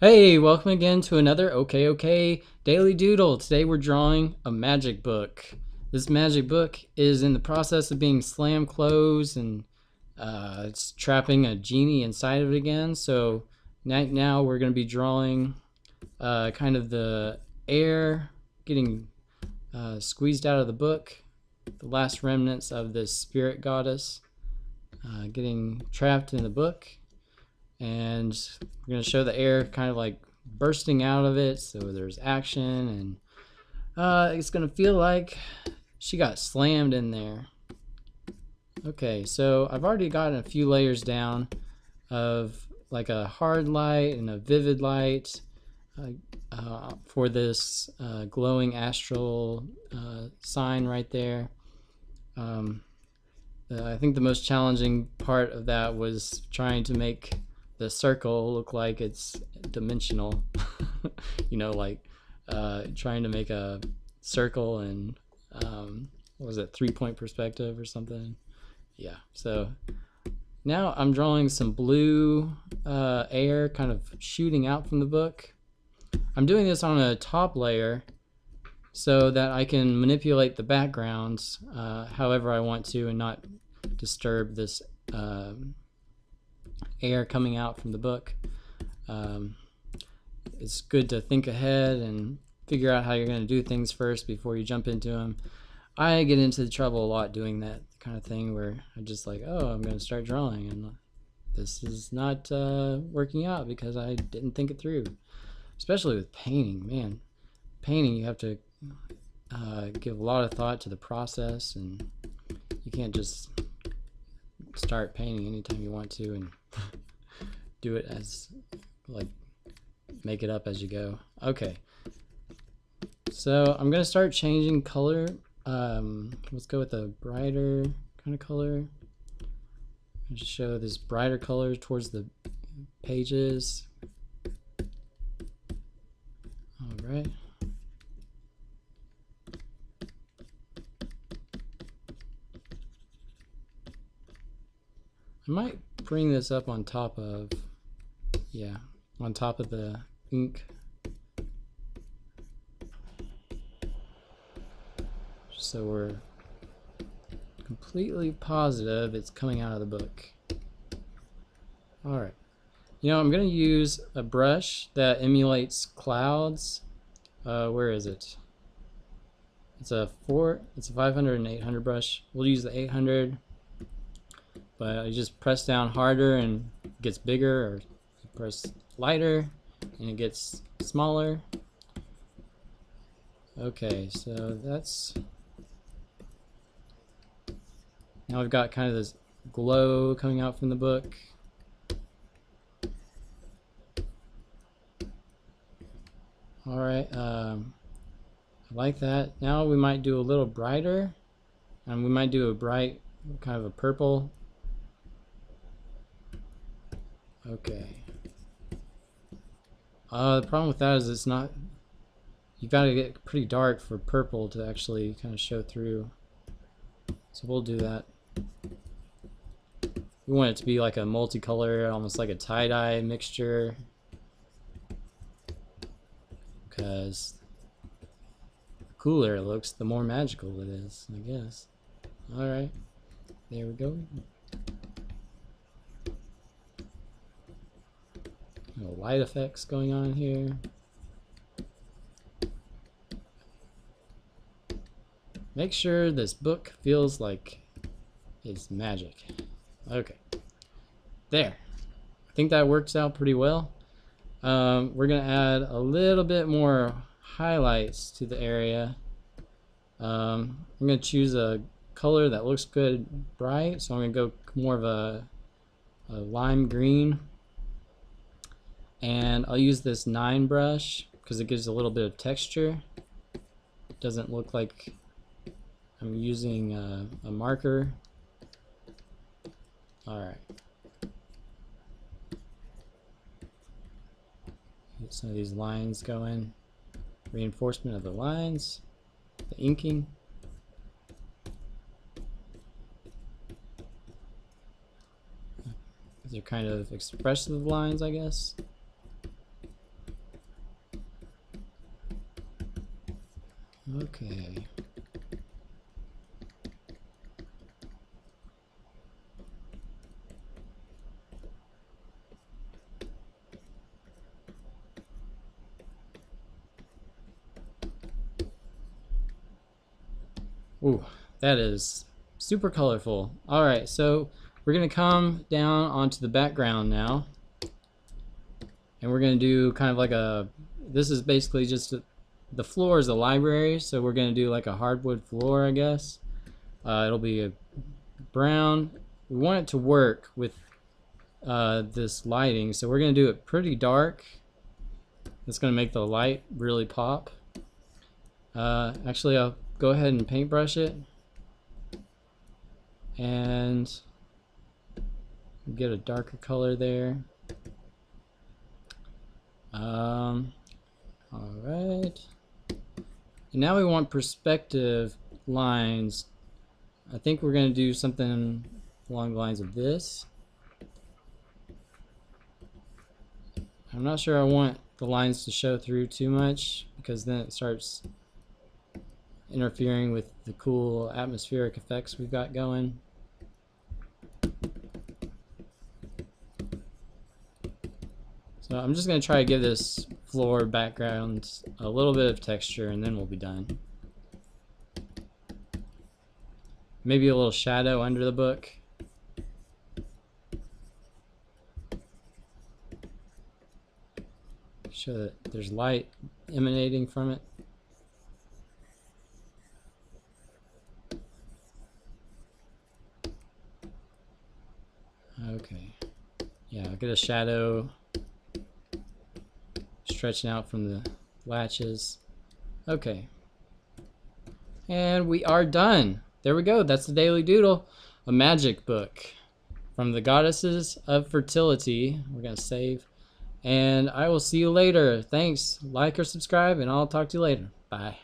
Hey, welcome again to another OK Daily Doodle. Today we're drawing a magic book. This magic book is in the process of being slammed closed and it's trapping a genie inside of it again. So right now we're going to be drawing kind of the air getting squeezed out of the book, the last remnants of this spirit goddess getting trapped in the book, and we're going to show the air kind of like bursting out of it, so there's action, and it's going to feel like she got slammed in there. Okay, so I've already gotten a few layers down of like a hard light and a vivid light for this glowing astral sign right there. um, I think the most challenging part of that was trying to make the circle look like it's dimensional. Like trying to make a circle and what was it, 3-point perspective or something? Yeah. So now I'm drawing some blue air kind of shooting out from the book. I'm doing this on a top layer so that I can manipulate the backgrounds however I want to and not disturb this air coming out from the book. Um, it's good to think ahead and figure out how you're going to do things first before you jump into them. I get into trouble a lot doing that kind of thing where I'm just like, oh, I'm going to start drawing, and this is not working out because I didn't think it through. Especially with painting, man. Painting, you have to give a lot of thought to the process, and you can't just start painting anytime you want to and do it as like make it up as you go. Okay, so I'm gonna start changing color. Let's go with a brighter kind of color. Just show this brighter color towards the pages. All right. I might bring this up on top of, yeah, on top of the ink, so we're completely positive it's coming out of the book. All right. I'm going to use a brush that emulates clouds. Where is it? It's a 500 and 800 brush. We'll use the 800, but I just press down harder and it gets bigger, or press lighter and it gets smaller. Okay, so that's, now we've got kind of this glow coming out from the book. All right, I like that. Now we might do a little brighter, and we might do a bright kind of a purple. Okay. The problem with that is it's not, you gotta get pretty dark for purple to actually kind of show through. So we'll do that. We want it to be like a multicolor, almost like a tie-dye mixture, because the cooler it looks, the more magical it is, I guess. Alright, there we go. Little light effects going on here. Make sure this book feels like it's magic. Okay, there. I think that works out pretty well. We're gonna add a little bit more highlights to the area. I'm gonna choose a color that looks good bright, so I'm gonna go more of a lime green, and I'll use this 9 brush because it gives a little bit of texture. It doesn't look like I'm using a marker. Alright. Get some of these lines going. Reinforcement of the lines. The inking. These are kind of expressive lines, I guess. Okay. Ooh, that is super colorful. All right, so we're gonna come down onto the background now, and we're gonna do kind of like a, this is basically just the floor is a library, so we're gonna do like a hardwood floor, I guess. It'll be a brown. We want it to work with this lighting, so we're gonna do it pretty dark. It's gonna make the light really pop. Actually, I'll go ahead and paintbrush it and get a darker color there. All right. And now we want perspective lines. I think we're going to do something along the lines of this. I'm not sure I want the lines to show through too much, because then it starts interfering with the cool atmospheric effects we've got going. So I'm just going to try to give this floor background a little bit of texture, and then we'll be done. Maybe a little shadow under the book. Show that there's light emanating from it. Okay. Yeah, I'll get a shadow stretching out from the latches. Okay. And we are done. There we go. That's the Daily Doodle, a magic book from the Goddesses of Fertility. We're going to save. And I will see you later. Thanks. Like or subscribe, and I'll talk to you later. Bye.